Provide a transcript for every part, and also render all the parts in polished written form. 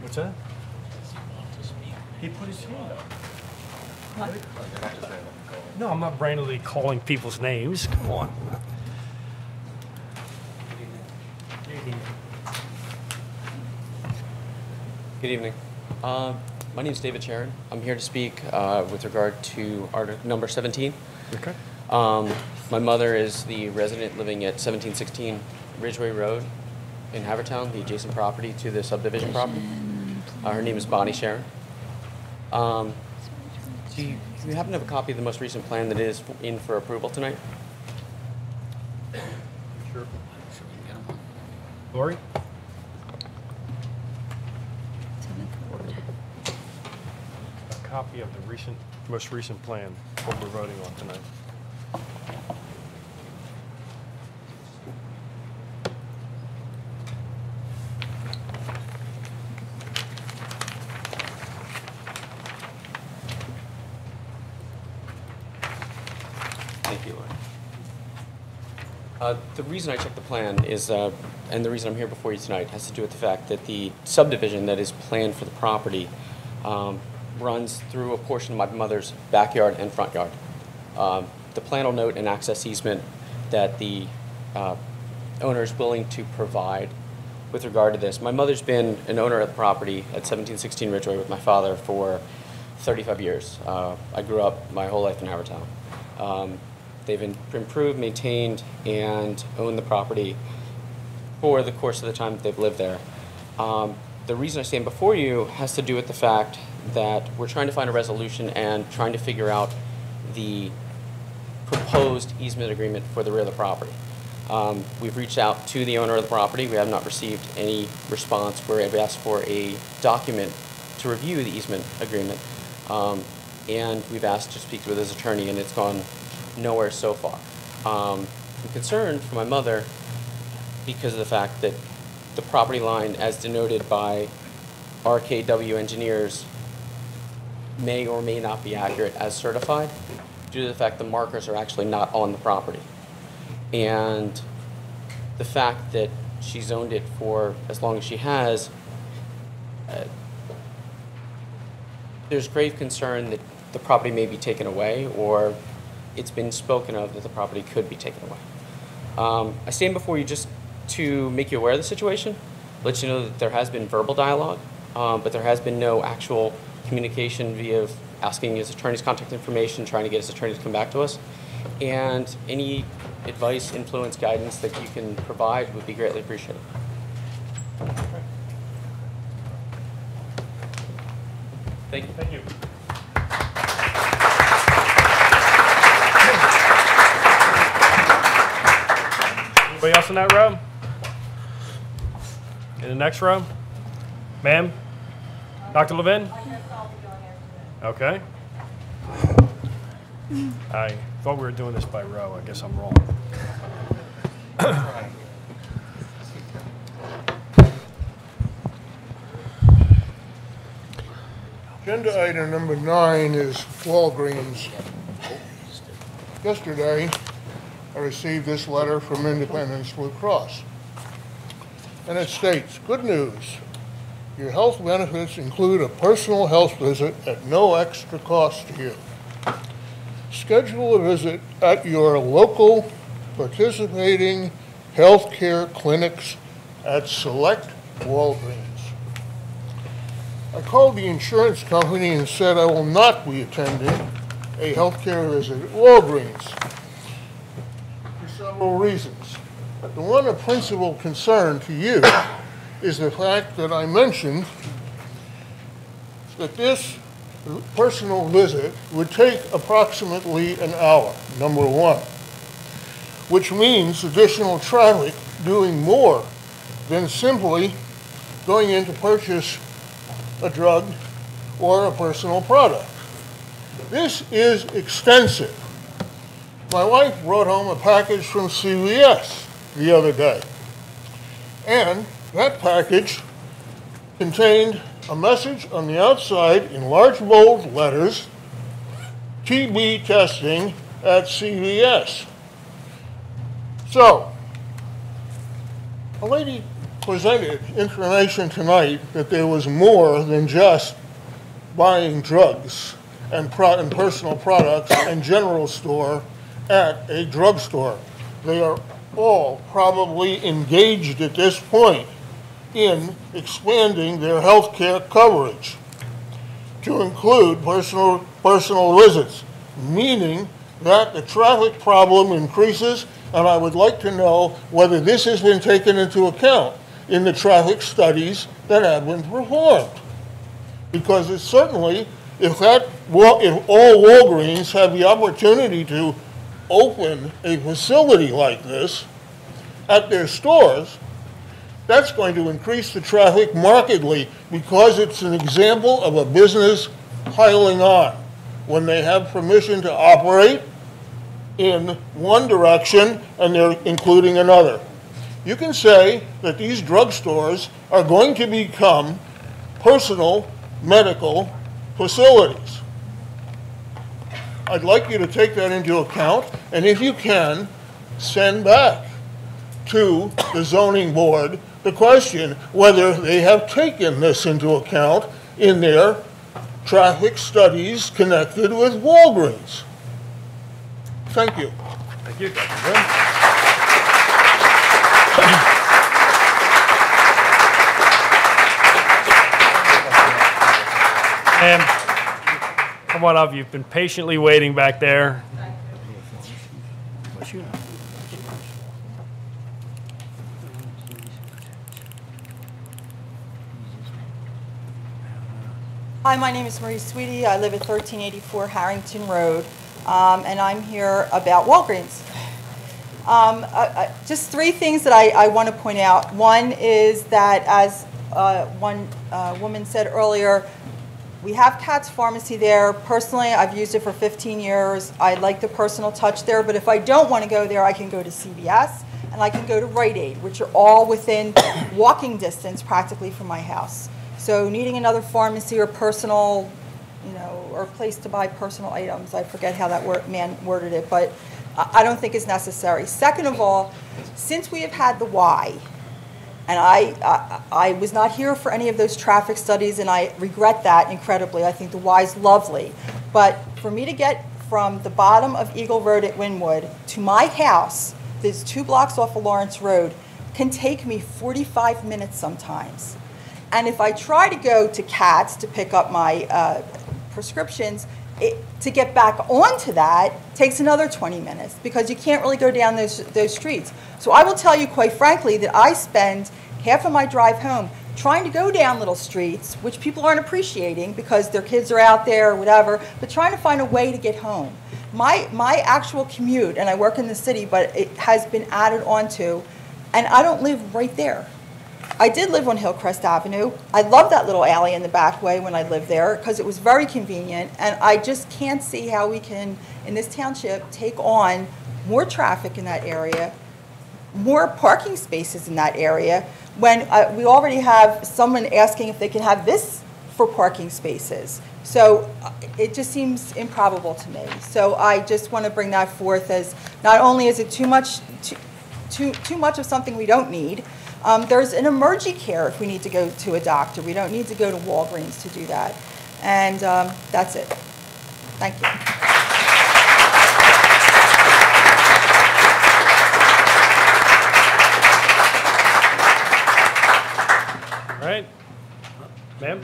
What's that? He put his hand up. What? No, I'm not randomly calling people's names. Come on. Good evening. My name is David Sharon. I'm here to speak with regard to Article number 17. Okay. My mother is the resident living at 1716 Ridgeway Road in Havertown, the adjacent property to the subdivision property. Her name is Bonnie Sharon. Do you happen to have a copy of the most recent plan that is in for approval tonight? Sure. Lori? A copy of the most recent plan, what we're voting on tonight. Thank you, Lori. The reason I checked the plan is, and the reason I'm here before you tonight, has to do with the fact that the subdivision that is planned for the property runs through a portion of my mother's backyard and front yard. The plan will note an access easement that the owner is willing to provide with regard to this. My mother's been an owner of the property at 1716 Ridgeway with my father for 35 years. I grew up my whole life in Havertown. They've improved, maintained, and owned the property for the course of the time that they've lived there. The reason I stand before you has to do with the fact that we're trying to find a resolution and trying to figure out the proposed easement agreement for the rear of the property. We've reached out to the owner of the property. We have not received any response where I've asked for a document to review the easement agreement. And we've asked to speak with his attorney, and it's gone nowhere so far. I'm concerned for my mother because of the fact that the property line, as denoted by RKW engineers, may or may not be accurate as certified due to the fact the markers are actually not on the property. And the fact that she's owned it for as long as she has, there's grave concern that the property may be taken away, or it's been spoken of that the property could be taken away. I stand before you just to make you aware of the situation, let you know that there has been verbal dialogue, but there has been no actual communication via asking his attorney's contact information, trying to get his attorney to come back to us. And any advice, influence, guidance that you can provide would be greatly appreciated. Thank you. Thank you. Anybody else in that row? In the next row? Ma'am? Dr. Levin? Okay. I thought we were doing this by row. I guess I'm wrong. Agenda item number 9 is Walgreens. Yesterday, I received this letter from Independence Blue Cross. And it states, good news, your health benefits include a personal health visit at no extra cost to you. Schedule a visit at your local participating healthcare clinics at select Walgreens. I called the insurance company and said I will not be attending a healthcare visit at Walgreens for several reasons. The one of principal concern to you is the fact that I mentioned that this personal visit would take approximately an hour, number one, which means additional traffic doing more than simply going in to purchase a drug or a personal product. This is extensive. My wife brought home a package from CVS the other day, and that package contained a message on the outside in large bold letters, TB testing at CVS. So, A lady presented information tonight that there was more than just buying drugs and personal products and general store at a drugstore. They are all probably engaged at this point in expanding their health care coverage to include personal visits, meaning that the traffic problem increases, and I would like to know whether this has been taken into account in the traffic studies that have been performed. Because it's certainly, if all Walgreens have the opportunity to open a facility like this at their stores, that's going to increase the traffic markedly because it's an example of a business piling on when they have permission to operate in one direction and they're including another. You can say that these drugstores are going to become personal medical facilities. I'd like you to take that into account, and if you can, send back to the zoning board the question whether they have taken this into account in their traffic studies connected with Walgreens. Thank you. Thank you, Dr. Grimm. Ma'am, come on up. You've been patiently waiting back there. Hi, my name is Marie Sweetie. I live at 1384 Harrington Road, and I'm here about Walgreens. Just three things that I want to point out. One is that, as one woman said earlier, we have Katz Pharmacy there. Personally, I've used it for 15 years. I like the personal touch there, but if I don't want to go there, I can go to CVS and I can go to Rite Aid, which are all within walking distance practically from my house. So needing another pharmacy or personal, or place to buy personal items, I forget how that man worded it, but I don't think it's necessary. Second of all, since we have had the Y, and I was not here for any of those traffic studies, and I regret that incredibly. I think the Y is lovely. But for me to get from the bottom of Eagle Road at Wynwood to my house, that's 2 blocks off of Lawrence Road, can take me 45 minutes sometimes. And if I try to go to Katz to pick up my prescriptions, to get back onto that takes another 20 minutes because you can't really go down those streets. So I will tell you quite frankly that I spend half of my drive home trying to go down little streets, which people aren't appreciating because their kids are out there or whatever, but trying to find a way to get home. My actual commute, and I work in the city, but it has been added onto, and I don't live right there. I did live on Hillcrest Avenue. I loved that little alley in the back way when I lived there because it was very convenient, and I just can't see how we can, in this township, take on more traffic in that area, more parking spaces in that area, when we already have someone asking if they can have this for parking spaces. So it just seems improbable to me. So I just want to bring that forth as not only is it too much of something we don't need, there's an emergency care if we need to go to a doctor. We don't need to go to Walgreens to do that. And that's it. Thank you. All right. Ma'am?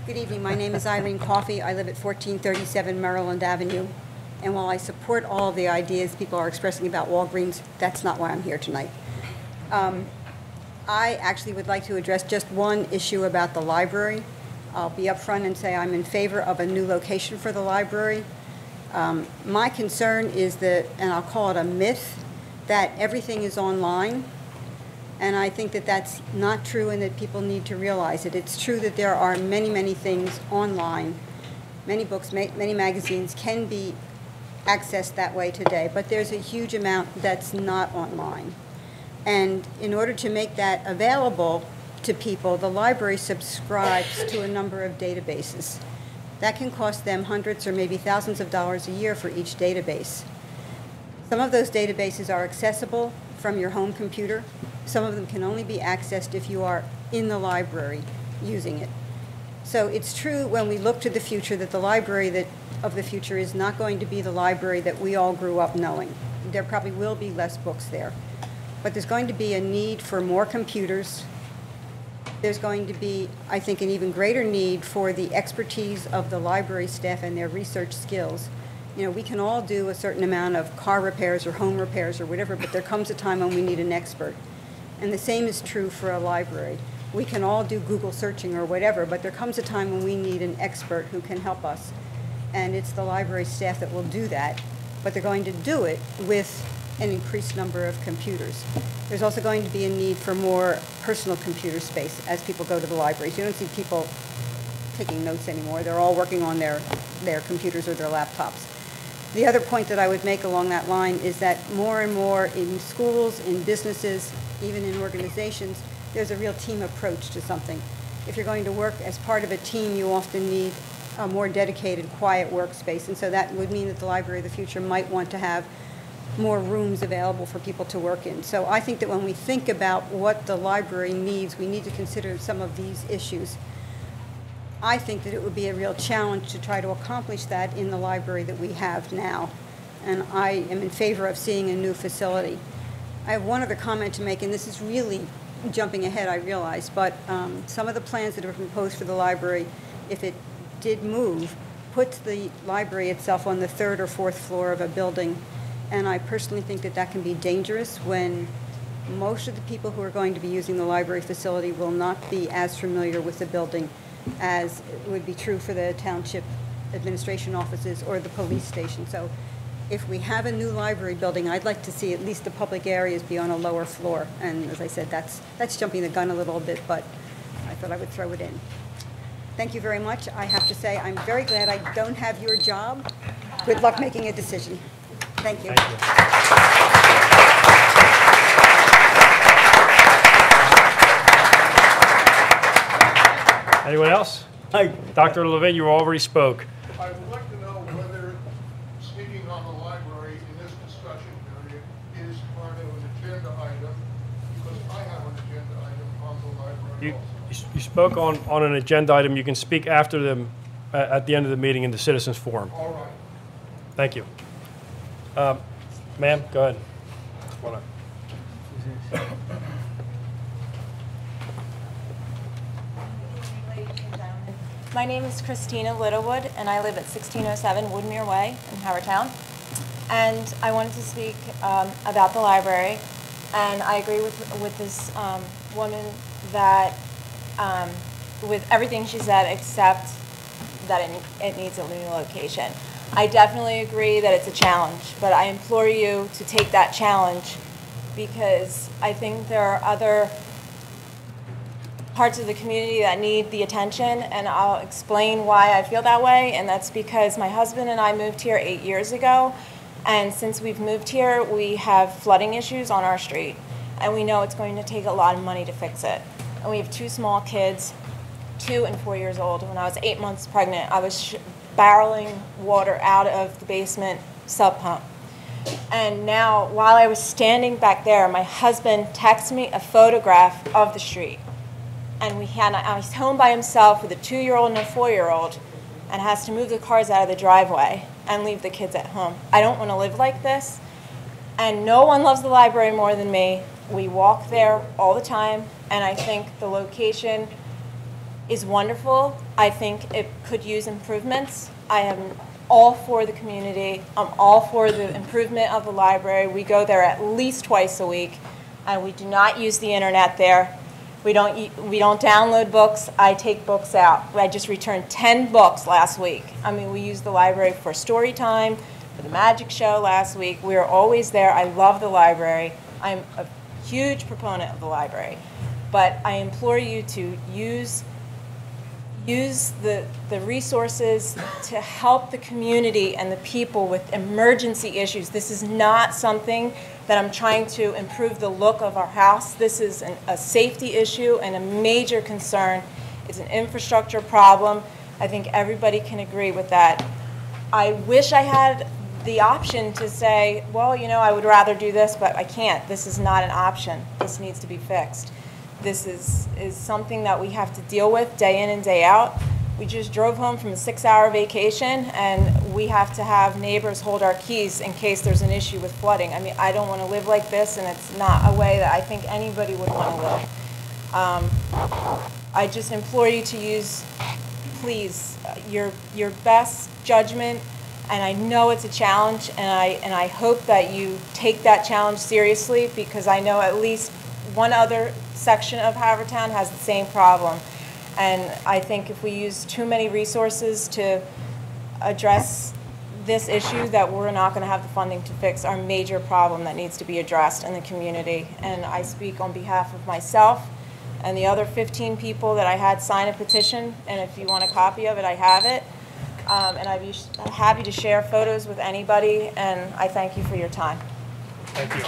Good evening. My name is Eileen Coffey. I live at 1437 Maryland Avenue. And while I support all of the ideas people are expressing about Walgreens, that's not why I'm here tonight. I actually would like to address just one issue about the library. I'll be upfront and say I'm in favor of a new location for the library. My concern is that, and I'll call it a myth, that everything is online. And I think that that's not true and that people need to realize it. It's true that there are many, many things online. Many books, many magazines can be accessed that way today, but there's a huge amount that's not online. And in order to make that available to people, the library subscribes to a number of databases. That can cost them hundreds or maybe thousands of dollars a year for each database. Some of those databases are accessible from your home computer. Some of them can only be accessed if you are in the library using it. So it's true when we look to the future that the library of the future is not going to be the library that we all grew up knowing. There probably will be less books there. But there's going to be a need for more computers. There's going to be, I think, an even greater need for the expertise of the library staff and their research skills. You know, we can all do a certain amount of car repairs or home repairs or whatever, but there comes a time when we need an expert. And the same is true for a library. We can all do Google searching or whatever, but there comes a time when we need an expert who can help us. And it's the library staff that will do that, but they're going to do it with an increased number of computers. There's also going to be a need for more personal computer space as people go to the libraries. You don't see people taking notes anymore. They're all working on their computers or their laptops. The other point that I would make along that line is that more and more in schools, in businesses, even in organizations, there's a real team approach to something. If you're going to work as part of a team, you often need a more dedicated, quiet workspace. And so that would mean that the Library of the Future might want to have more rooms available for people to work in. So I think that when we think about what the library needs, we need to consider some of these issues. I think that it would be a real challenge to try to accomplish that in the library that we have now. And I am in favor of seeing a new facility. I have one other comment to make, and this is really jumping ahead, I realize, but some of the plans that are proposed for the library, if it did move, puts the library itself on the 3rd or 4th floor of a building. And I personally think that that can be dangerous when most of the people who are going to be using the library facility will not be as familiar with the building as would be true for the township administration offices or the police station. So if we have a new library building, I'd like to see at least the public areas be on a lower floor. And as I said, that's jumping the gun a little bit, but I thought I would throw it in. Thank you very much. I have to say I'm very glad I don't have your job. Good luck making a decision. Thank you. Thank you. Anyone else? Hi. Dr. Levin, you already spoke. I would like to know whether speaking on the library in this discussion period is part of an agenda item, because I have an agenda item on the library also. You spoke on an agenda item. You can speak after them at the end of the meeting in the citizens forum. All right. Thank you. Ma'am, go ahead. My name is Christina Littlewood, and I live at 1607 Woodmere Way in Haverford Town. And I wanted to speak about the library, and I agree with this woman that with everything she said, except that it needs a new location. I definitely agree that it's a challenge, but I implore you to take that challenge, because I think there are other parts of the community that need the attention, and I'll explain why I feel that way. And that's because my husband and I moved here 8 years ago, and since we've moved here, we have flooding issues on our street, and we know it's going to take a lot of money to fix it. And we have 2 small kids, 2 and 4 years old. When I was 8 months pregnant, I was barreling water out of the basement sub pump. And now, while I was standing back there, my husband texted me a photograph of the street. And he's home by himself with a 2-year-old and a 4-year-old, and has to move the cars out of the driveway and leave the kids at home. I don't want to live like this. And no one loves the library more than me. We walk there all the time, and I think the location is wonderful. I think it could use improvements. I am all for the community. I'm all for the improvement of the library. We go there at least twice a week, and we do not use the internet there. We don't download books. I take books out. I just returned 10 books last week. I mean, we use the library for story time, for the magic show last week. We are always there. I love the library. I'm a huge proponent of the library. But I implore you to use use the resources to help the community and the people with emergency issues. This is not something that I'm trying to improve the look of our house. This is a safety issue and a major concern. It's an infrastructure problem. I think everybody can agree with that. I wish I had the option to say, well, you know, I would rather do this, but I can't. This is not an option. This needs to be fixed. This is something that we have to deal with day in and day out. We just drove home from a 6-hour vacation, and we have to have neighbors hold our keys in case there's an issue with flooding. I mean, I don't want to live like this, and it's not a way that I think anybody would want to live. I just implore you to use, please, your best judgment. And I know it's a challenge, and I hope that you take that challenge seriously, because I know at least one other section of Haverford Town has the same problem. And I think if we use too many resources to address this issue, that we're not going to have the funding to fix our major problem that needs to be addressed in the community. And I speak on behalf of myself and the other 15 people that I had sign a petition, and if you want a copy of it, I have it. And I'd be happy to share photos with anybody, and I thank you for your time. Thank you.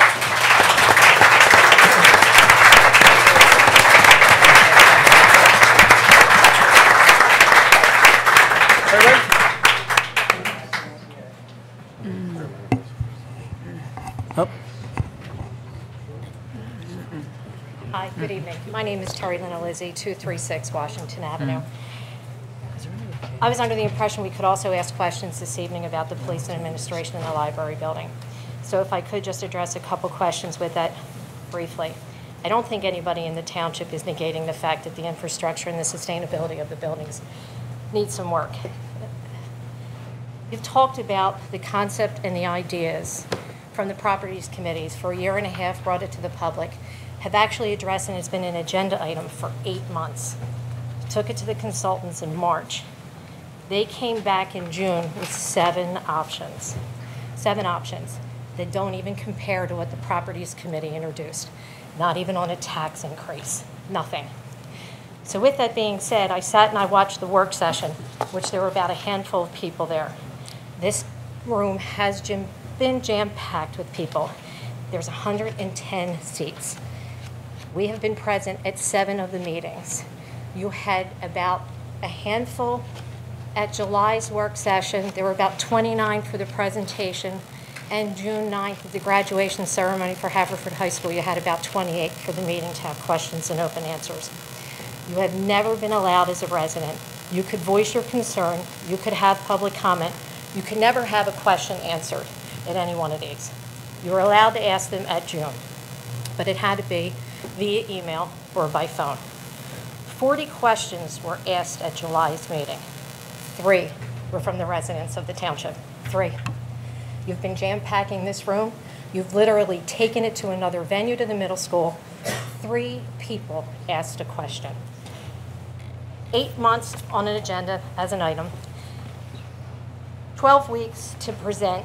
Hi, good evening. My name is Terry Lynn Lizzie, 236 Washington Avenue. I was under the impression we could also ask questions this evening about the police and administration in the library building. So if I could just address a couple questions with that briefly. I don't think anybody in the township is negating the fact that the infrastructure and the sustainability of the buildings need some work. You've talked about the concept and the ideas from the properties committees for a year and a half, brought it to the public, have actually addressed, and it's been an agenda item for 8 months. Took it to the consultants in March. They came back in June with 7 options. 7 options that don't even compare to what the properties committee introduced. Not even on a tax increase, nothing. So with that being said, I sat and I watched the work session, which there were about a handful of people there. This room has been jam-packed with people. There's 110 seats. We have been present at 7 of the meetings. You had about a handful at July's work session. There were about 29 for the presentation. And June 9th, at the graduation ceremony for Haverford High School, you had about 28 for the meeting to have questions and open answers. You have never been allowed as a resident. You could voice your concern. You could have public comment. You could never have a question answered at any one of these. You were allowed to ask them at June, but it had to be via email or by phone. 40 questions were asked at July's meeting. 3 were from the residents of the township. 3. You've been jam-packing this room. You've literally taken it to another venue to the middle school. 3 people asked a question. 8 months on an agenda as an item. 12 weeks to present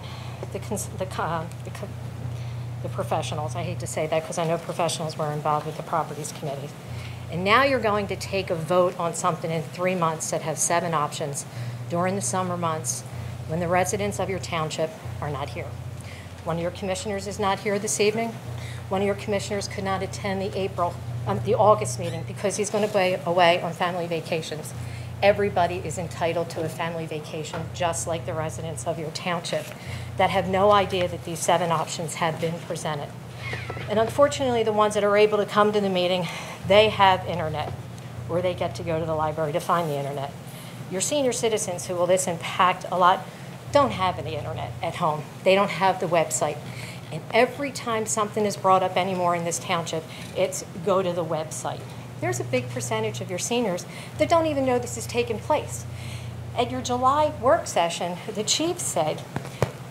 the professionals. I hate to say that because I know professionals were involved with the properties committee. And now you're going to take a vote on something in 3 months that has 7 options during the summer months when the residents of your township are not here. One of your commissioners is not here this evening. One of your commissioners could not attend the August meeting because he's going to be away on family vacations. Everybody is entitled to a family vacation, just like the residents of your township that have no idea that these 7 options have been presented. And unfortunately, the ones that are able to come to the meeting, they have internet, or they get to go to the library to find the internet. Your senior citizens, who will this impact a lot, don't have any internet at home. They don't have the website. And every time something is brought up anymore in this township, it's go to the website. There's a big percentage of your seniors that don't even know this is taking place. At your July work session, the chief said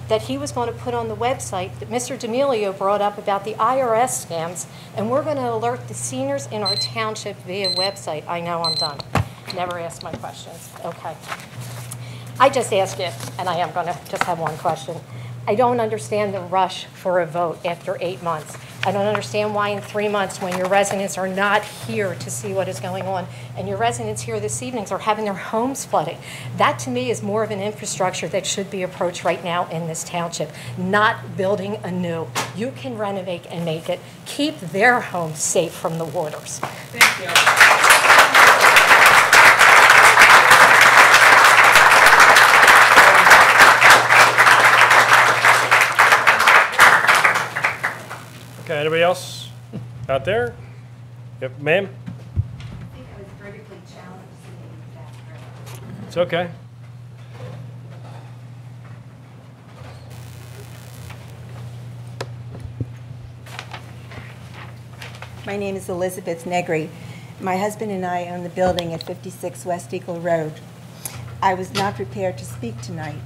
that he was going to put on the website that Mr. D'Amelio brought up about the IRS scams, and we're going to alert the seniors in our township via website. I know, I'm done. Never asked my questions. Okay. I just asked it, and I am going to just have one question. I don't understand the rush for a vote after 8 months. I don't understand why in 3 months, when your residents are not here to see what is going on, and your residents here this evening are having their homes flooded. That, to me, is more of an infrastructure that should be approached right now in this township, not building anew. You can renovate and make it, keep their homes safe from the waters. Thank you. Okay, anybody else out there? Yep, ma'am? I think I was vertically challenged sitting back there. It's okay. My name is Elizabeth Negri. My husband and I own the building at 56 West Eagle Road. I was not prepared to speak tonight,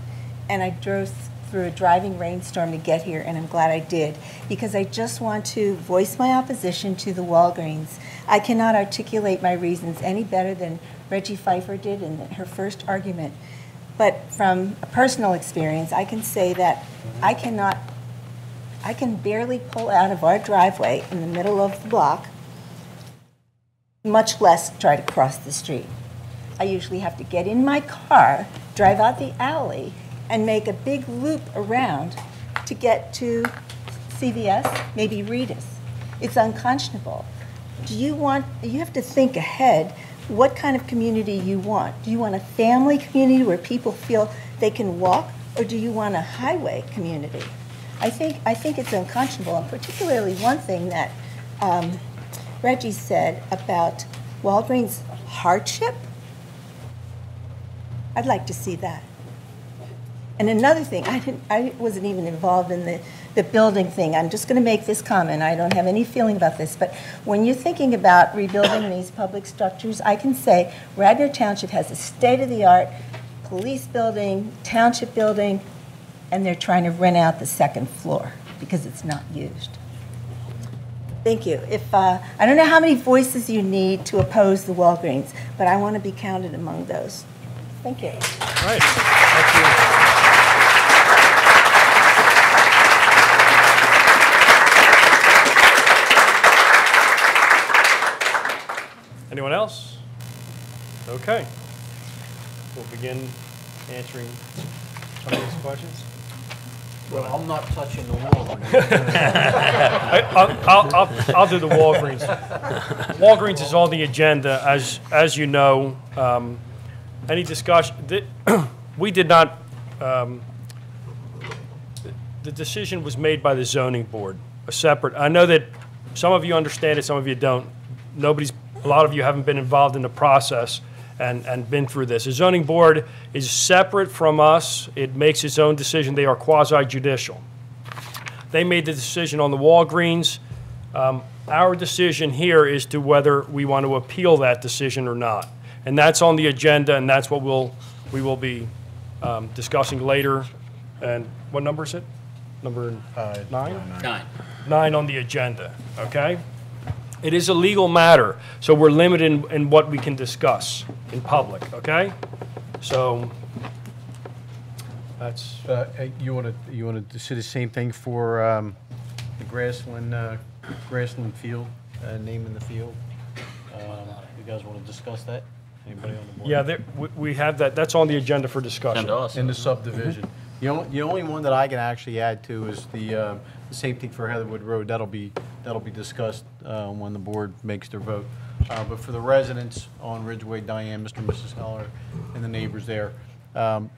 and I drove through a driving rainstorm to get here, and I'm glad I did, because I just want to voice my opposition to the Walgreens. I cannot articulate my reasons any better than Reggie Pfeiffer did in her first argument. But from a personal experience, I can say that I can barely pull out of our driveway in the middle of the block, much less try to cross the street. I usually have to get in my car, drive out the alley, and make a big loop around to get to CVS, maybe Rita's. It's unconscionable. You have to think ahead what kind of community you want. Do you want a family community where people feel they can walk, or do you want a highway community? I think it's unconscionable, and particularly one thing that Reggie said about Walgreens hardship. I'd like to see that. And another thing, I wasn't even involved in the building thing. I'm just going to make this comment. I don't have any feeling about this, but when you're thinking about rebuilding these public structures, I can say Radnor Township has a state-of-the-art police building, township building, and they're trying to rent out the second floor because it's not used. Thank you. I don't know how many voices you need to oppose the Walgreens, but I want to be counted among those. Thank you. All right. Thank you. Anyone else? Okay. We'll begin answering some of these questions. Well, I'm not touching the wall. I'll do the Walgreens. Walgreens is on the agenda, as you know. Any discussion? We did not. The decision was made by the zoning board, a separate. I know that some of you understand it, some of you don't. A lot of you haven't been involved in the process and been through this. The zoning board is separate from us. It makes its own decision. They are quasi-judicial. They made the decision on the Walgreens. Our decision here is to whether we want to appeal that decision or not. And that's on the agenda, and that's what we will be discussing later. And what number is it? Number 9? 9. 9 on the agenda, okay? It is a legal matter, so we're limited in what we can discuss in public, okay? So that's... You want to say the same thing for the grassland field, naming the field? You guys want to discuss that? Anybody on the board? Yeah, we have that. That's on the agenda for discussion. In the subdivision. The only one that I can actually add to is the same thing for Heatherwood Road. That'll be discussed when the board makes their vote. But for the residents on Ridgeway, Diane, Mr. and Mrs. Heller, and the neighbors there,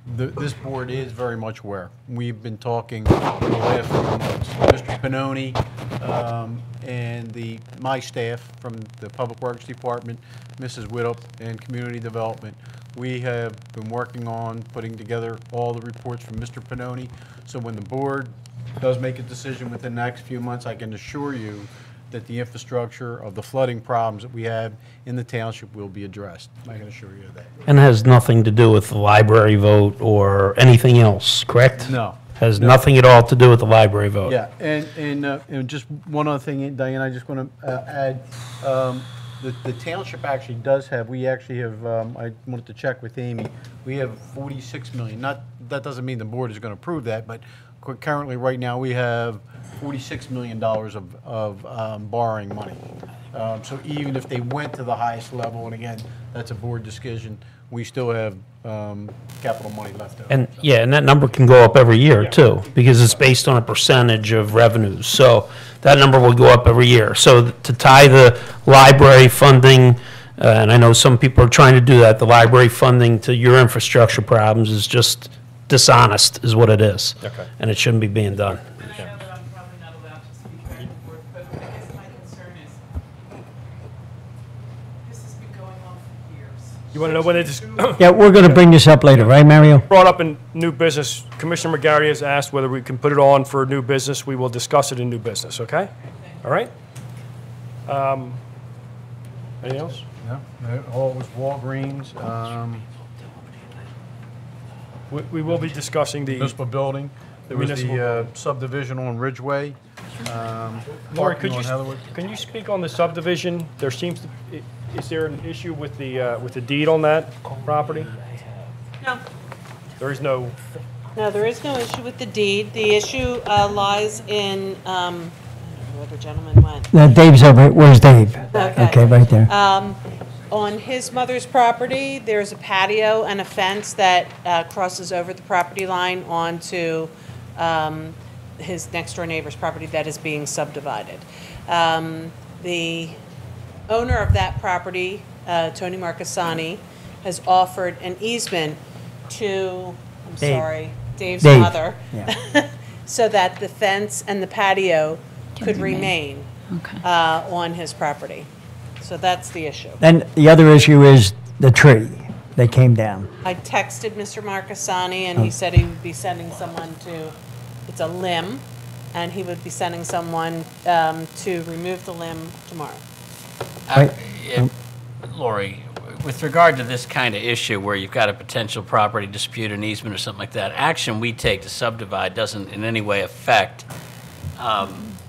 this board is very much aware. We've been talking for the last few months. Mr. Pannoni and my staff from the Public Works Department, Mrs. Widdop, and Community Development. We have been working on putting together all the reports from Mr. Pannoni. So when the board does make a decision within the next few months, I can assure you that the infrastructure of the flooding problems that we have in the township will be addressed. I can assure you of that. And has nothing to do with the library vote or anything else, correct? No. Has nothing at all to do with the library vote? Yeah, and just one other thing, Diane, I just want to add, the township actually does have, we actually have, I wanted to check with Amy, we have 46 million. That doesn't mean the board is going to approve that, but currently, right now, we have $46 million of borrowing money. So even if they went to the highest level, and again, that's a board decision, we still have capital money left over. And, yeah, and that number can go up every year, too, because it's based on a percentage of revenues. So that number will go up every year. So to tie the library funding, and I know some people are trying to do that, the library funding to your infrastructure problems is just dishonest, is what it is. Okay. And it shouldn't be being done. I know that I'm probably not allowed to speak back and forth, but I guess my concern is, this has been going on for years. You want to know when it is Yeah, we're going to bring this up later, right, Mario? brought up in new business? Commissioner McGarry has asked whether we can put it on for new business. We will discuss it in new business, okay? All right? Anything else? No, all was Walgreens, We will be discussing the, municipal building. There was municipal the subdivision on Ridgeway. Lori, parking on Heatherwood. can you speak on the subdivision? There seems to, is there an issue with the deed on that property? No, There is no, there is no issue with the deed. The issue lies in, where the gentleman went. Dave's over, where's Dave? Okay. Okay, right there. On his mother's property, there's a patio and a fence that crosses over the property line onto his next-door neighbor's property that is being subdivided. The owner of that property, Tony Marcassani, has offered an easement to, Dave's Dave. mother, Yeah. so that the fence and the patio could remain on his property. So that's the issue. Then the other issue is the tree that came down. I texted Mr. Marcassani, and he said he would be sending someone to, it's a limb, and he would be sending someone to remove the limb tomorrow. Right. Lori, with regard to this kind of issue where you've got a potential property dispute, an easement or something like that, action we take to subdivide doesn't in any way affect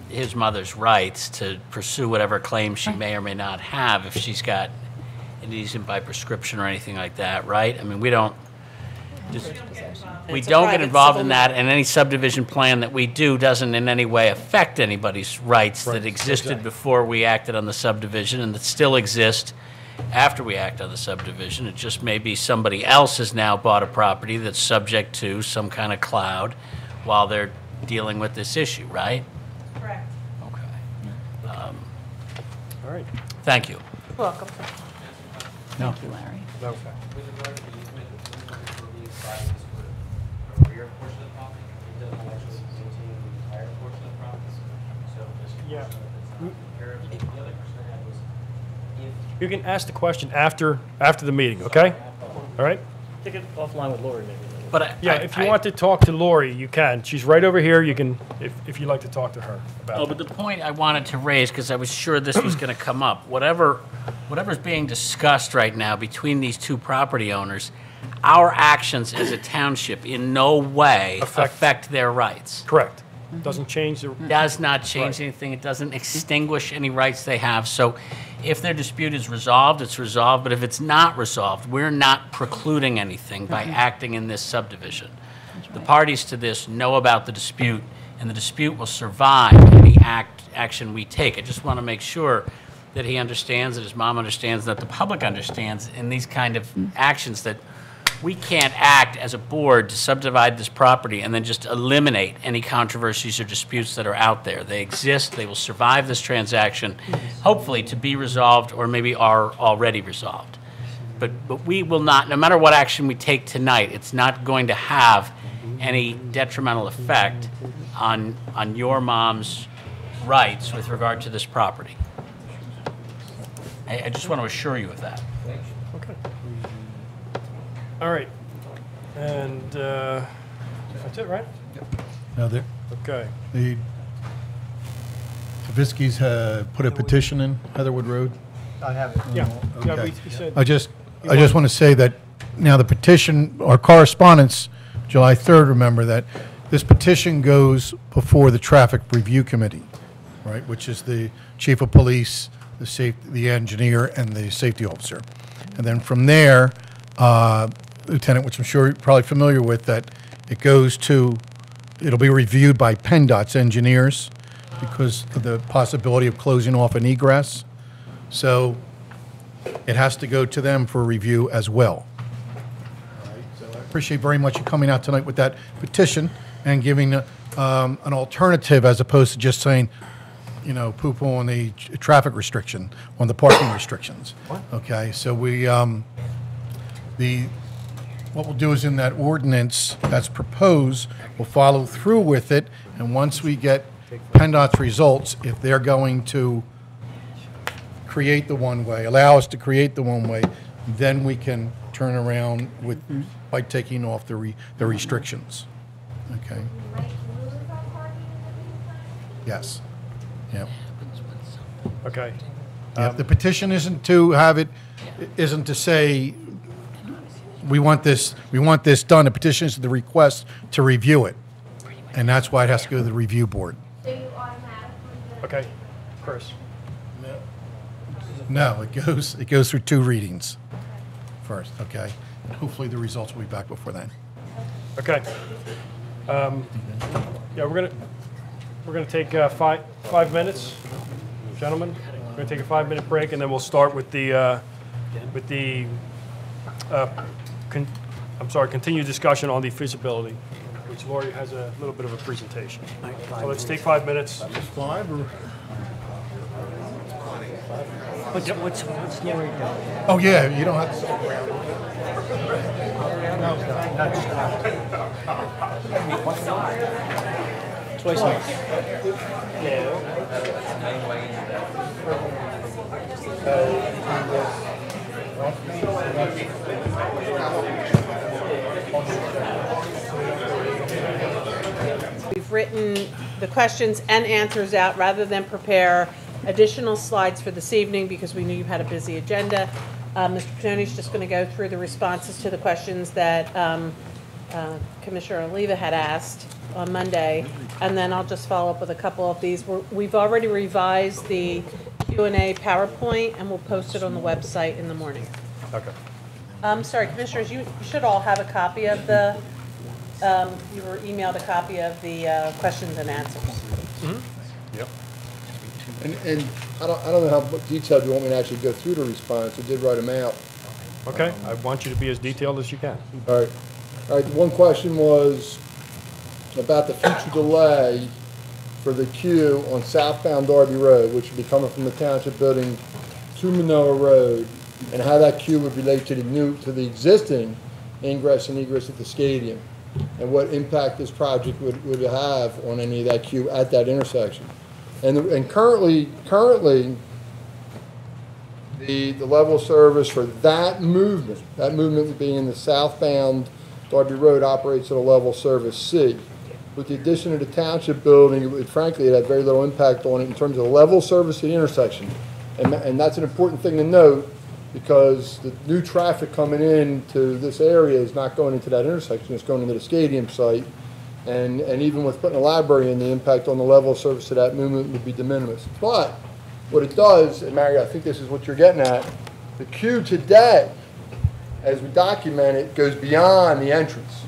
his mother's rights to pursue whatever claims she may or may not have if she's got an easement by prescription or anything like that, right? I mean, we don't get involved in that, and any subdivision plan that we do doesn't in any way affect anybody's rights that existed before we acted on the subdivision and that still exist after we act on the subdivision. It just may be somebody else has now bought a property that's subject to some kind of cloud while they're dealing with this issue, right? Correct. Okay. all right. Thank you. Welcome. Thank you, Larry. Okay. With regard to the easement, for the size for the rear portion of the property, it doesn't actually maintain the entire portion of the property. So this Yeah. portion of it's not compared. The other question I had was if You can ask the question after the meeting, okay? All right? Take it offline with Lori, maybe. But Yeah, if you want to talk to Lori, you can. She's right over here. You can, if you'd like to talk to her about Oh, it. but the point I wanted to raise, because I was sure this was going to come up, whatever's being discussed right now between these two property owners, our actions as a township in no way affect their rights. Correct. Doesn't change the, Does not change anything. It doesn't extinguish any rights they have. So if their dispute is resolved, it's resolved. But if it's not resolved, we're not precluding anything by acting in this subdivision. The parties to this know about the dispute, and the dispute will survive any action we take. I just want to make sure that he understands, that his mom understands, that the public understands in these kind of actions that we can't act as a board to subdivide this property and then just eliminate any controversies or disputes that are out there. They exist, they will survive this transaction, hopefully to be resolved or maybe are already resolved. But we will not, no matter what action we take tonight, it's not going to have any detrimental effect on your mom's rights with regard to this property. I just want to assure you of that. okay. All right. And that's it, right? Now, the Okay. Taviskis put a petition in Heatherwood Road. I have it. Yeah. Yeah, Okay. we said, I just want to say that now the petition, our correspondence, July 3rd, remember that this petition goes before the Traffic Review Committee, right, which is the chief of police, the engineer, and the safety officer. And then from there, Lieutenant, which I'm sure you're probably familiar with, that it goes to it'll be reviewed by PennDOT's engineers because of the possibility of closing off an egress. So it has to go to them for review as well. So I appreciate very much you coming out tonight with that petition and giving an alternative as opposed to just saying, you know, poo-poo on the traffic restriction, on the parking restrictions. Okay, so what we'll do is in that ordinance that's proposed, we'll follow through with it, and once we get PennDOT's results, if they're going to create the one-way, allow us to create the one-way, then we can turn around with, by taking off the restrictions. Okay? Yes. Yep. Okay. Yeah, the petition isn't to have it, isn't to say, we want this done. The petition is the request to review it. And that's why it has to go to the review board. Okay. Chris? No, it goes through 2 readings first, okay? Hopefully the results will be back before then. Okay. Yeah, we're gonna take 5 minutes, gentlemen. We're gonna take a 5-minute break, and then we'll start with the continued discussion on the feasibility, which Lori has a little bit of a presentation. So let's take 5 minutes. What's Lori doing? Oh, yeah, you don't have to. Twice a week. We've written the questions and answers out rather than prepare additional slides for this evening because we knew you had a busy agenda. Mr. Pannoni's just going to go through the responses to the questions that Commissioner Oliva had asked on Monday, and then I'll just follow up with a couple of these. We've already revised the Q&A PowerPoint, and we'll post it on the website in the morning. Okay. Sorry, Commissioners, you should all have a copy of the, you were emailed a copy of the questions and answers. Mm-hmm. Yep. And I don't know how detailed you want me to actually go through the response. I did write them out. Okay. I want you to be as detailed as you can. All right. All right. One question was about the future delay for the queue on southbound Darby Road, which would be coming from the Township Building to Manoa Road, and how that queue would relate to the existing ingress and egress at the stadium, and what impact this project would have on any of that queue at that intersection. And currently, the level of service for that movement being the southbound Darby Road, operates at a level service C. With the addition of the Township Building, frankly, it had very little impact on it in terms of the level service at the intersection. And that's an important thing to note, because the new traffic coming into this area is not going into that intersection, it's going into the stadium site. And even with putting a library in, the impact on the level of service to that movement would be de minimis. But what it does, and Mary, I think this is what you're getting at, the queue today, as we document it, goes beyond the entrance.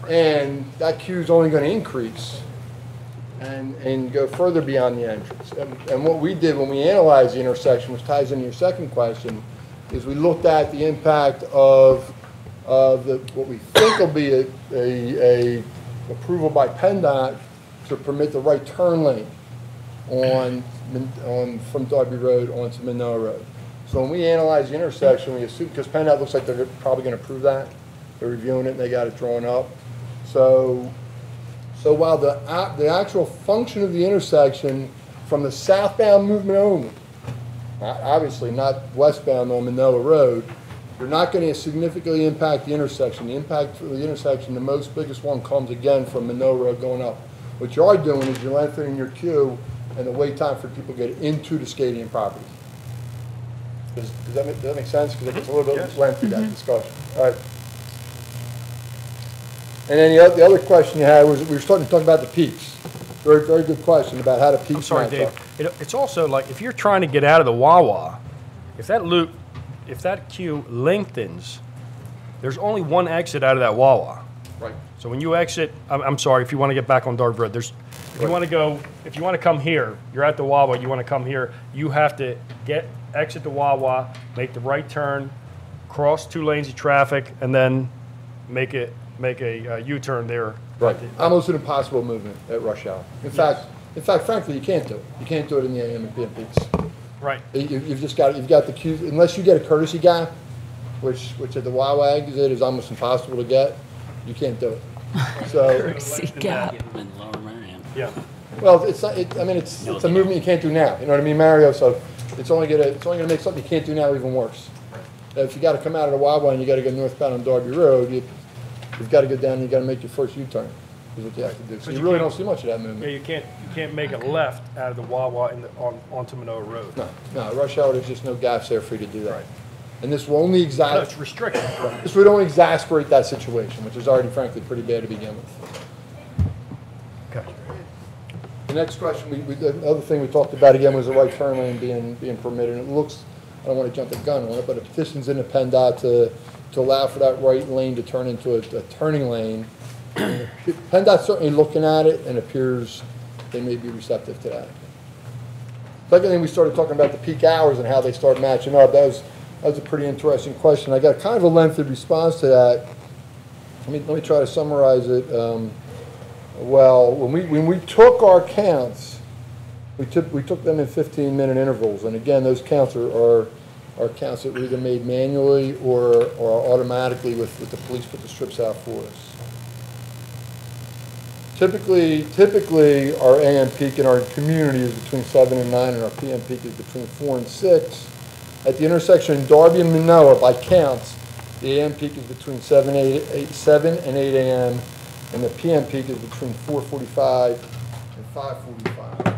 And that queue is only going to increase and go further beyond the entrance. And what we did when we analyzed the intersection, which ties into your second question, is we looked at the impact of what we think will be a approval by PennDOT to permit the right turn lane from Darby Road onto Manoa Road. So when we analyze the intersection, we assume, because PennDOT looks like they're probably going to approve that. They're reviewing it and they got it drawn up. So while the actual function of the intersection from the southbound movement only, obviously not westbound on Manoa Road, you're not going to significantly impact the intersection. The impact for the intersection, the biggest one, comes again from Manoa Road going up. What you are doing is you're lengthening your queue and the wait time for people to get into the stadium property. Does that make sense? Because it gets a little bit lengthy, that discussion. All right. And then the other question you had was, we were starting to talk about the peaks. Very, very good question about how the peaks. I'm sorry, Dave. It's also like, if you're trying to get out of the Wawa, if that queue lengthens, there's only one exit out of that Wawa. Right. So when you exit, I'm sorry, if you want to get back on Darby Road, if you want to come here, you're at the Wawa, you want to come here, you have to exit the Wawa, make the right turn, cross 2 lanes of traffic, and then make a U-turn there. Right. Almost an impossible movement at rush hour. In fact, frankly, you can't do it. You can't do it in the AM and PM peaks. Right. You've got the queues, unless you get a courtesy gap, which at the Wawa exit is almost impossible to get. You can't do it. So Courtesy gap. Yeah. Well, it's not. It's a movement you can't do now. You know what I mean, Mario? So it's only gonna make something you can't do now even worse. If you got to come out of the Wawa and you got to go northbound on Darby Road, you've got to go down and you got to make your first U-turn. Is what you have to do. So you really don't see much of that movement. Yeah, you can't make a left out of the Wawa onto Manoa Road. No, rush hour. There's just no gaps there for you to do that. Right. And this will only it's restricted. This would only exasperate that situation, which is already, frankly, pretty bad to begin with. Okay. The next question, the other thing we talked about again was the right turn lane being permitted. And it looks, I don't want to jump the gun on it, but a petition's in the PennDOT to allow for that right lane to turn into a turning lane. PennDOT's certainly looking at it and appears they may be receptive to that. Second thing, we started talking about the peak hours and how they start matching up. That was a pretty interesting question. I got kind of a lengthy response to that. Let me try to summarize it. Well, when we took our counts, we took them in 15-minute intervals, and again, those counts are counts that were either made manually or automatically with the police put the strips out for us. Typically, our AM peak in our community is between 7 and 9, and our PM peak is between 4 and 6. At the intersection in Darby and Manoa, by counts, the AM peak is between 7 and 8 a.m., and the PM peak is between 4:45 and 5:45.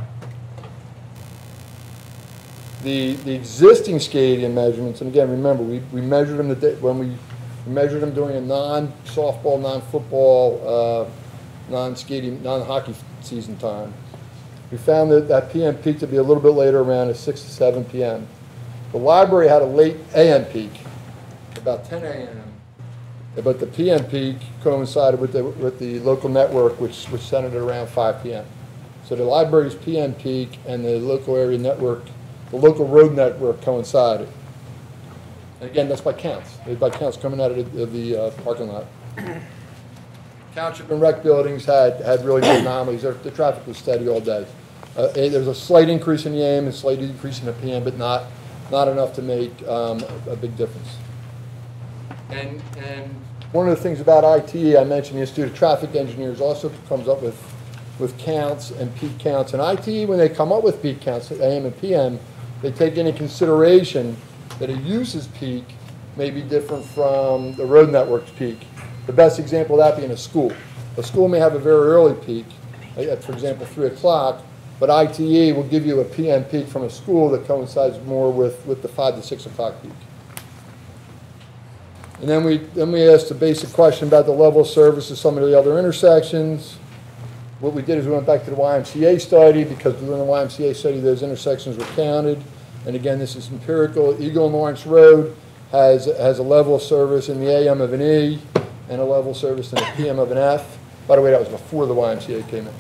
The existing stadium measurements, and again, remember, we measured them when we measured them during a non-softball, non-football, non-skating, non-hockey season time. We found that PM peak to be a little bit later, around 6 to 7 p.m. The library had a late AM peak, about 10 a.m., but the PM peak coincided with the local network, which centered at around 5 p.m. So the library's PM peak and the local area network, the local road network coincided. And again, that's by counts. By counts coming out of the parking lot. Township and rec buildings had really no anomalies. The traffic was steady all day. There was a slight increase in the AM and a slight decrease in the PM, but not enough to make a big difference. And one of the things about ITE, I mentioned the Institute of Traffic Engineers also comes up with counts and peak counts. And ITE, when they come up with peak counts, AM and PM, they take into consideration that a use's peak may be different from the road network's peak. The best example of that being a school. A school may have a very early peak, for example, 3 o'clock, but ITE will give you a PM peak from a school that coincides more with the 5 to 6 o'clock peak. And then we asked a basic question about the level of service of some of the other intersections. What we did is we went back to the YMCA study, because during the YMCA study those intersections were counted. And again, this is empirical. Eagle and Lawrence Road has a level of service in the AM of an E and a level of service in the PM of an F. By the way, that was before the YMCA came in.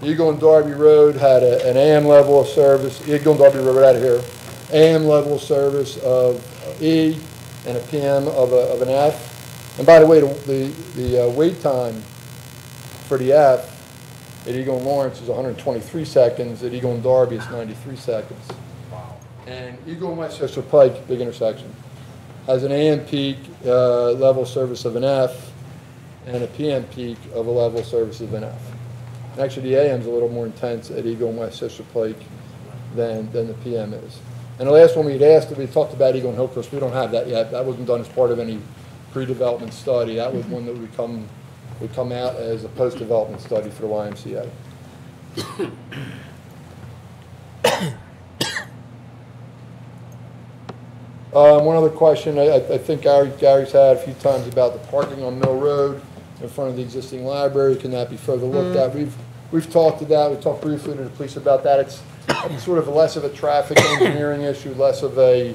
Eagle and Darby Road had an AM level of service. Eagle and Darby Road right out of here. AM level of service of E and a PM of an F. And by the way, the wait time for the F at Eagle and Lawrence is 123 seconds. At Eagle and Darby, it's 93 seconds. Wow. And Eagle and Westchester Pike, big intersection, has an AM peak level service of an F and a PM peak of a level service of an F. And actually, the AM is a little more intense at Eagle and Westchester Pike than the PM is. And the last one we had asked, we talked about Eagle and Hillcrest. We don't have that yet. That wasn't done as part of any pre-development study. That was one that would come out as a post-development study for the YMCA. One other question I think Gary's had a few times about the parking on Mill Road in front of the existing library. Can that be further looked at? We've talked to that. We talked briefly to the police about that. It's sort of less of a traffic engineering issue, less of a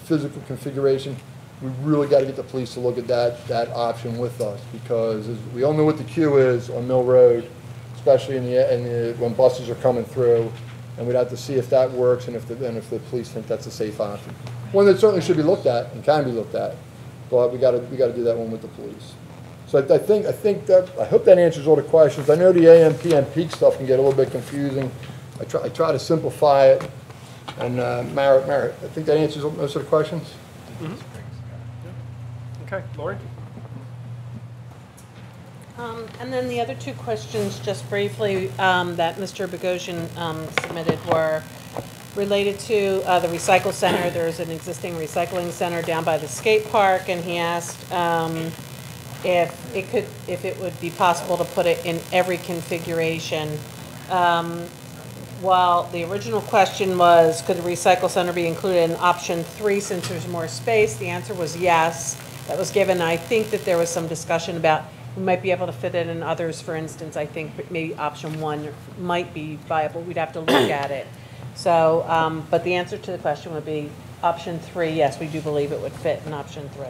physical configuration. we really got to get the police to look at that option with us, because we all know what the queue is on Mill Road, especially when buses are coming through, and we'd have to see if that works and if the police think that's a safe option. One that certainly should be looked at and can be looked at, but we got to do that one with the police. So I hope that answers all the questions. I know the AM PM peak stuff can get a little bit confusing. I try to simplify it, and Mara, I think that answers most of the questions. Mm-hmm. Okay, Lori? And then the other two questions, just briefly, that Mr. Bogosian submitted were related to the recycle center. There's an existing recycling center down by the skate park, and he asked if it would be possible to put it in every configuration. While the original question was, could the recycle center be included in option 3 since there's more space? The answer was yes. That was given. I think that there was some discussion about we might be able to fit it in others. For instance, I think maybe option 1 might be viable. We'd have to look at it. So, but the answer to the question would be option 3. Yes, we do believe it would fit in option 3.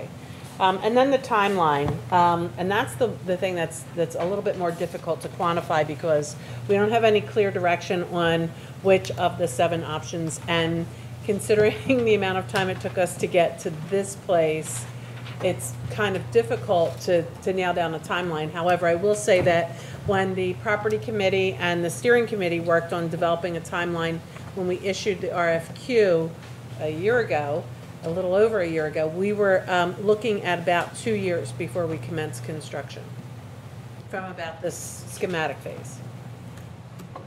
And then the timeline, and that's the thing that's a little bit more difficult to quantify, because we don't have any clear direction on which of the 7 options. And considering the amount of time it took us to get to this place, it's kind of difficult to nail down a timeline. However, I will say that when the property committee and the steering committee worked on developing a timeline, when we issued the RFQ a year ago, a little over a year ago, we were looking at about 2 years before we commenced construction from about this schematic phase. Do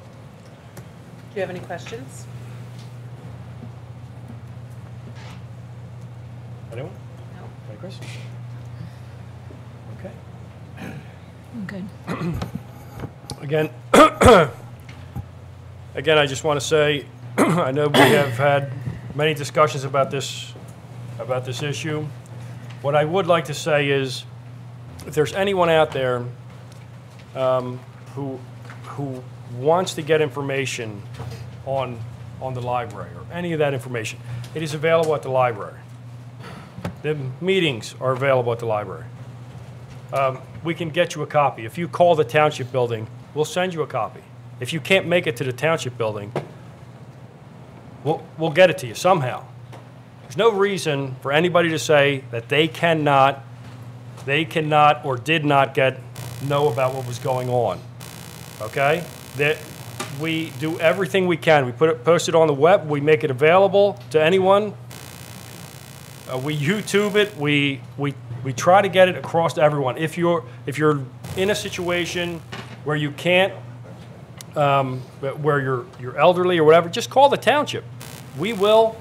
you have any questions? Anyone? No. Any Chris? Okay. I'm good. Again, I just want to say, I know we have had many discussions about this issue. What I would like to say is, if there's anyone out there who wants to get information on the library or any of that information, it is available at the library. The meetings are available at the library. We can get you a copy. If you call the township building, we'll send you a copy. If you can't make it to the township building, we'll get it to you somehow. There's no reason for anybody to say that they cannot or did not know about what was going on. Okay? That we do everything we can. We post it on the web. We make it available to anyone. We YouTube it. We try to get it across to everyone. If you're in a situation where you can't, where you're elderly or whatever, just call the township. We will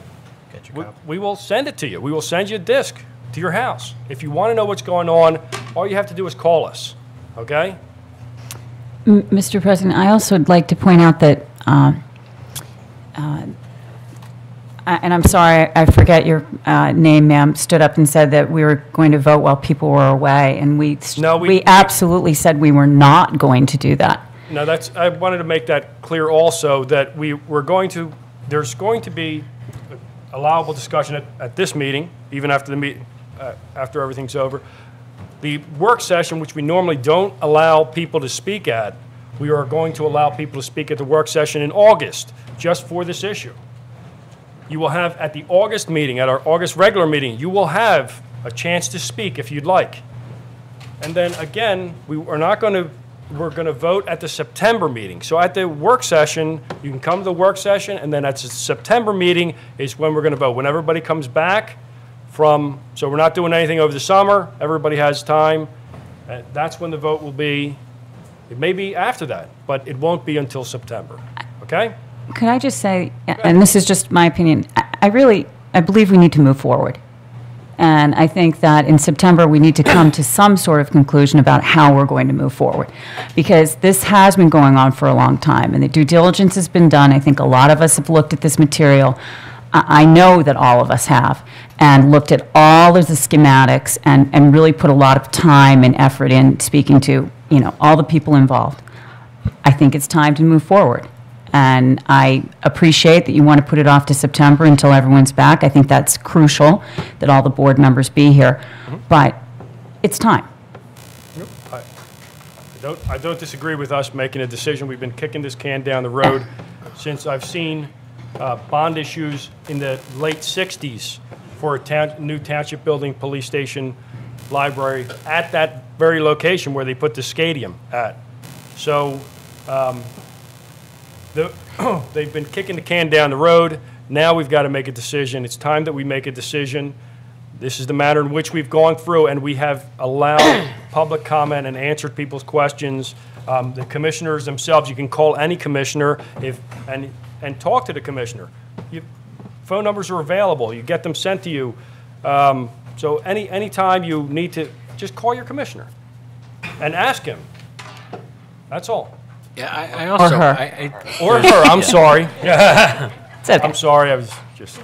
send it to you. We will send you a disc to your house. If you want to know what's going on, all you have to do is call us. Okay? Mr. President, I also would like to point out that, and I'm sorry, I forget your name, ma'am, stood up and said that we were going to vote while people were away, and we absolutely said we were not going to do that. No, I wanted to make that clear also, that there's going to be allowable discussion at this meeting, even after the meeting, after everything's over. The work session, which we normally don't allow people to speak at, we are going to allow people to speak at the work session in August, just for this issue. You will have, at the August meeting, at our August regular meeting, you will have a chance to speak if you'd like. And then again, we're going to vote at the September meeting. So at the work session, you can come to the work session, and then at the September meeting is when we're going to vote. When everybody comes back so we're not doing anything over the summer, everybody has time, that's when the vote will be. It may be after that, but it won't be until September, okay? Could I just say, and this is just my opinion, I believe we need to move forward. And I think that in September, we need to come to some sort of conclusion about how we're going to move forward. Because this has been going on for a long time, and the due diligence has been done. I think a lot of us have looked at this material. I know that all of us have, and looked at all of the schematics and really put a lot of time and effort in speaking to, all the people involved. I think it's time to move forward. And I appreciate that you want to put it off to September until everyone's back. I think that's crucial that all the board members be here. But it's time. I don't disagree with us making a decision. We've been kicking this can down the road since I've seen bond issues in the late 60s for a new township building, police station, library, at that very location where they put the stadium at. So they've been kicking the can down the road. Now we've got to make a decision. It's time that we make a decision. This is the manner in which we've gone through, and we have allowed public comment and answered people's questions. The commissioners themselves, you can call any commissioner and talk to the commissioner. Phone numbers are available. You get them sent to you. So any time you need to, just call your commissioner and ask him. That's all. Yeah, I also... Or her. Or her, I'm sorry. I'm sorry, I was just...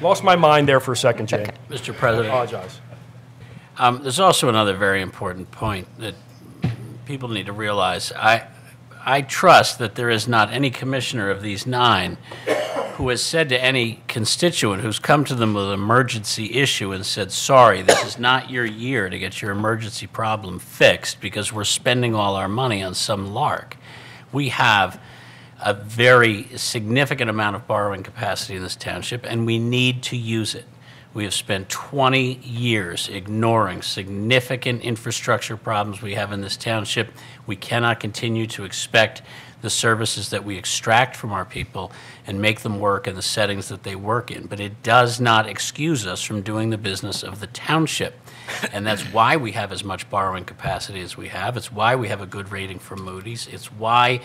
Lost my mind there for a second, Jay. Okay. Mr. President. I apologize. There's also another very important point that people need to realize. I trust that there is not any commissioner of these 9 who has said to any constituent who's come to them with an emergency issue and said, sorry, this is not your year to get your emergency problem fixed because we're spending all our money on some lark. We have a very significant amount of borrowing capacity in this township, and we need to use it. We have spent 20 years ignoring significant infrastructure problems we have in this township. We cannot continue to expect the services that we extract from our people and make them work in the settings that they work in. But it does not excuse us from doing the business of the township. And that's why we have as much borrowing capacity as we have. It's why we have a good rating from Moody's. It's why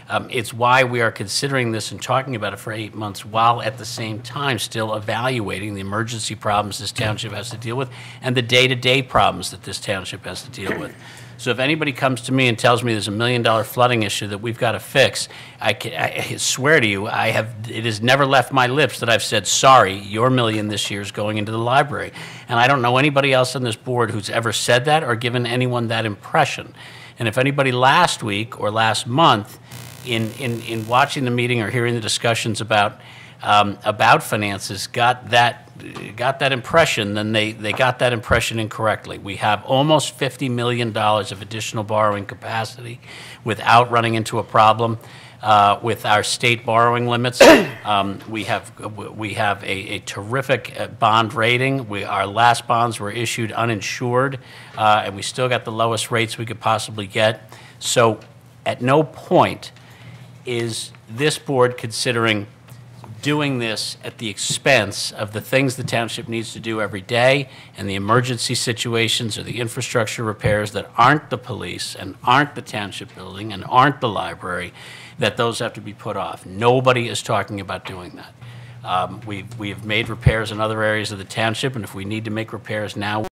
we are considering this and talking about it for 8 months while at the same time still evaluating the emergency problems this township has to deal with and the day-to-day problems that this township has to deal with. So if anybody comes to me and tells me there's $1 million flooding issue that we've got to fix, I swear to you, it has never left my lips that I've said, sorry, your $1 million this year is going into the library. And I don't know anybody else on this board who's ever said that or given anyone that impression. And if anybody last week or last month in watching the meeting or hearing the discussions about finances got that impression, then they got that impression incorrectly. We have almost $50 million of additional borrowing capacity without running into a problem with our state borrowing limits. We have a terrific bond rating. Our last bonds were issued uninsured, and we still got the lowest rates we could possibly get. So at no point is this board considering doing this at the expense of the things the township needs to do every day and the emergency situations or the infrastructure repairs that aren't the police and aren't the township building and aren't the library, that those have to be put off. Nobody is talking about doing that. We have made repairs in other areas of the township, and if we need to make repairs now,